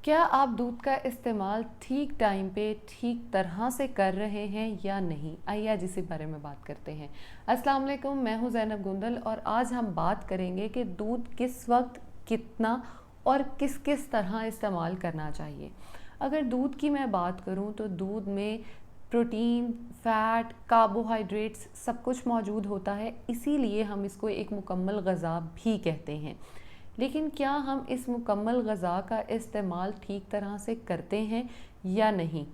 क्या आप दूध का इस्तेमाल ठीक टाइम पे ठीक तरह से कर रहे हैं या नहीं? आइए आज इसी बारे में बात करते हैं। अस्सलाम वालेकुम, मैं हूं ज़ैनब गुंदल और आज हम बात करेंगे कि दूध किस वक्त कितना और किस किस तरह इस्तेमाल करना चाहिए। अगर दूध की मैं बात करूं तो दूध में प्रोटीन, फैट, कार्बोहाइड्रेट्स सब कुछ मौजूद होता है, इसीलिए हम इसको एक मुकम्मल ग़िज़ा भी कहते हैं। लेकिन क्या हम इस मुकम्मल ग़िज़ा का इस्तेमाल ठीक तरह से करते हैं या नहीं?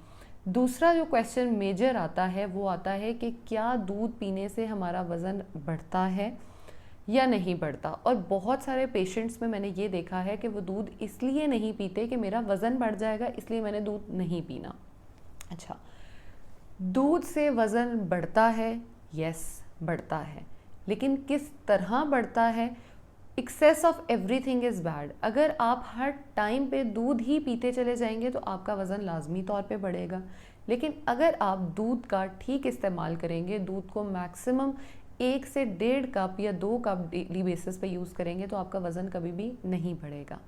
दूसरा जो क्वेश्चन मेजर आता है वो आता है कि क्या दूध पीने से हमारा वज़न बढ़ता है या नहीं बढ़ता। और बहुत सारे पेशेंट्स में मैंने ये देखा है कि वो दूध इसलिए नहीं पीते कि मेरा वज़न बढ़ जाएगा, इसलिए मैंने दूध नहीं पीना। अच्छा, दूध से वज़न बढ़ता है, यस बढ़ता है, लेकिन किस तरह बढ़ता है? Excess of everything is bad. अगर आप हर टाइम पे दूध ही पीते चले जाएंगे तो आपका वज़न लाजमी तौर पे बढ़ेगा। लेकिन अगर आप दूध का ठीक इस्तेमाल करेंगे, दूध को मैक्सिमम 1 से 1.5 कप या 2 कप डेली बेसिस पे यूज़ करेंगे तो आपका वज़न कभी भी नहीं बढ़ेगा।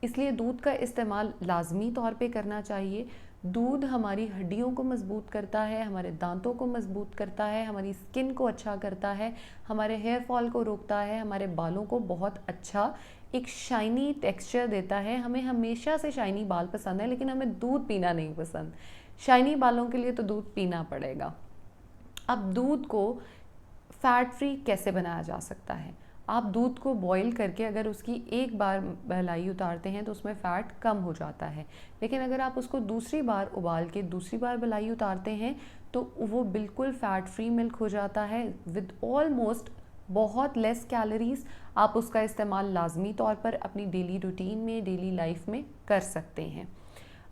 इसलिए दूध का इस्तेमाल लाजमी तौर पे करना चाहिए। दूध हमारी हड्डियों को मजबूत करता है, हमारे दांतों को मजबूत करता है, हमारी स्किन को अच्छा करता है, हमारे हेयर फॉल को रोकता है, हमारे बालों को बहुत अच्छा एक शाइनी टेक्सचर देता है। हमें हमेशा से शाइनी बाल पसंद है, लेकिन हमें दूध पीना नहीं पसंद। शाइनी बालों के लिए तो दूध पीना पड़ेगा। अब दूध को फ़ैट फ्री कैसे बनाया जा सकता है? आप दूध को बॉईल करके अगर उसकी एक बार मलाई उतारते हैं तो उसमें फ़ैट कम हो जाता है, लेकिन अगर आप उसको दूसरी बार उबाल के दूसरी बार मलाई उतारते हैं तो वो बिल्कुल फ़ैट फ्री मिल्क हो जाता है विद ऑलमोस्ट बहुत लेस कैलोरीज। आप उसका इस्तेमाल लाजमी तौर पर अपनी डेली रूटीन में, डेली लाइफ में कर सकते हैं।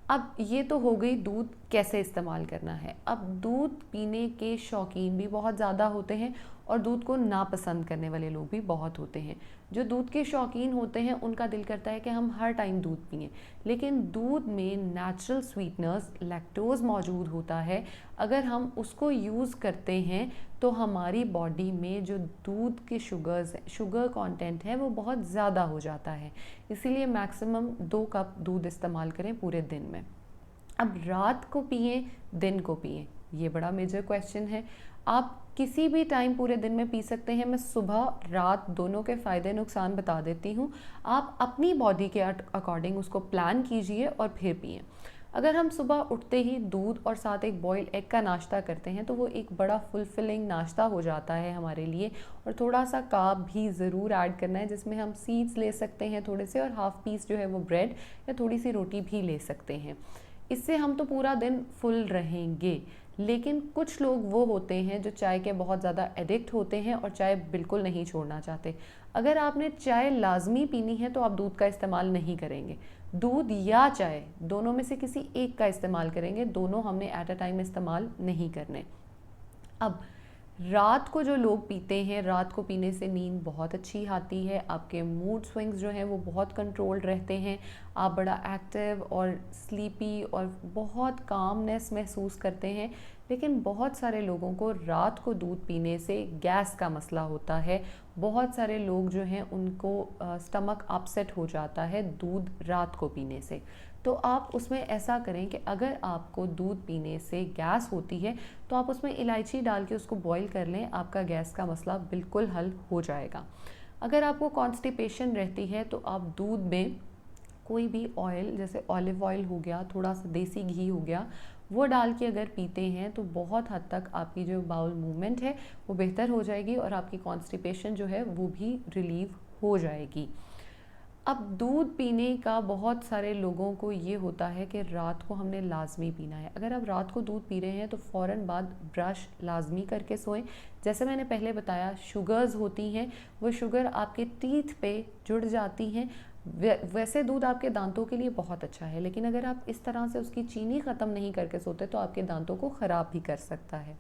अब ये तो हो गई दूध कैसे इस्तेमाल करना है। अब दूध पीने के शौकीन भी बहुत ज़्यादा होते हैं और दूध को नापसंद करने वाले लोग भी बहुत होते हैं। जो दूध के शौकीन होते हैं उनका दिल करता है कि हम हर टाइम दूध पिएं, लेकिन दूध में नेचुरल स्वीटनर्स लैक्टोज मौजूद होता है। अगर हम उसको यूज़ करते हैं तो हमारी बॉडी में जो दूध के शुगर कंटेंट है वो बहुत ज़्यादा हो जाता है। इसीलिए मैक्सिमम 2 कप दूध इस्तेमाल करें पूरे दिन में। अब रात को पिएं, दिन को पिएं, ये बड़ा मेजर क्वेश्चन है। आप किसी भी टाइम पूरे दिन में पी सकते हैं। मैं सुबह रात दोनों के फ़ायदे नुकसान बता देती हूँ। आप अपनी बॉडी के अकॉर्डिंग उसको प्लान कीजिए और फिर पिएं। अगर हम सुबह उठते ही दूध और साथ एक बॉयल एग का नाश्ता करते हैं तो वो एक बड़ा फुलफिलिंग नाश्ता हो जाता है हमारे लिए। और थोड़ा सा कार्ब भी ज़रूर ऐड करना है, जिसमें हम सीड्स ले सकते हैं थोड़े से, और हाफ पीस जो है वो ब्रेड या थोड़ी सी रोटी भी ले सकते हैं। इससे हम तो पूरा दिन फुल रहेंगे। लेकिन कुछ लोग वो होते हैं जो चाय के बहुत ज़्यादा एडिक्ट होते हैं और चाय बिल्कुल नहीं छोड़ना चाहते। अगर आपने चाय लाजमी पीनी है तो आप दूध का इस्तेमाल नहीं करेंगे। दूध या चाय दोनों में से किसी एक का इस्तेमाल करेंगे, दोनों हमने एट अ टाइम इस्तेमाल नहीं करने। अब रात को जो लोग पीते हैं, रात को पीने से नींद बहुत अच्छी आती है, आपके मूड स्विंग्स जो हैं वो बहुत कंट्रोल्ड रहते हैं, आप बड़ा एक्टिव और स्लीपी और बहुत कामनेस महसूस करते हैं। लेकिन बहुत सारे लोगों को रात को दूध पीने से गैस का मसला होता है। बहुत सारे लोग जो हैं उनको स्टमक अपसेट हो जाता है दूध रात को पीने से। तो आप उसमें ऐसा करें कि अगर आपको दूध पीने से गैस होती है तो आप उसमें इलायची डाल के उसको बॉईल कर लें, आपका गैस का मसला बिल्कुल हल हो जाएगा। अगर आपको कॉन्स्टिपेशन रहती है तो आप दूध में कोई भी ऑयल, जैसे ऑलिव ऑयल हो गया, थोड़ा सा देसी घी हो गया, वो डाल के अगर पीते हैं तो बहुत हद तक आपकी जो बाउल मूवमेंट है वो बेहतर हो जाएगी और आपकी कॉन्स्टिपेशन जो है वो भी रिलीव हो जाएगी। अब दूध पीने का बहुत सारे लोगों को ये होता है कि रात को हमने लाजमी पीना है। अगर आप रात को दूध पी रहे हैं तो फ़ौरन बाद ब्रश लाजमी करके सोएं। जैसे मैंने पहले बताया, शुगर्स होती हैं, वो शुगर आपके टीथ पे जुड़ जाती हैं। वैसे दूध आपके दांतों के लिए बहुत अच्छा है, लेकिन अगर आप इस तरह से उसकी चीनी ख़त्म नहीं करके सोते तो आपके दांतों को ख़राब भी कर सकता है।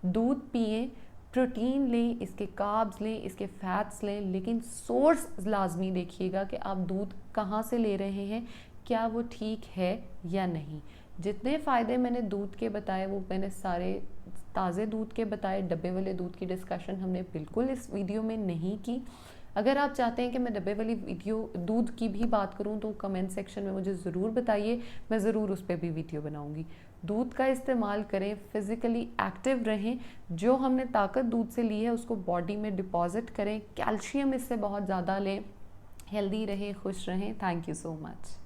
दूध पिएं, प्रोटीन लें, इसके कार्ब्स लें, इसके फैट्स लें, लेकिन सोर्स लाजमी देखिएगा कि आप दूध कहाँ से ले रहे हैं, क्या वो ठीक है या नहीं। जितने फ़ायदे मैंने दूध के बताए वो मैंने सारे ताज़े दूध के बताए। डब्बे वाले दूध की डिस्कशन हमने बिल्कुल इस वीडियो में नहीं की। अगर आप चाहते हैं कि मैं डब्बे वाली वीडियो दूध की भी बात करूं तो कमेंट सेक्शन में मुझे ज़रूर बताइए, मैं ज़रूर उस पर भी वीडियो बनाऊंगी। दूध का इस्तेमाल करें, फिज़िकली एक्टिव रहें, जो हमने ताकत दूध से ली है उसको बॉडी में डिपॉजिट करें, कैल्शियम इससे बहुत ज़्यादा लें, हेल्दी रहें, खुश रहें। Thank you so much.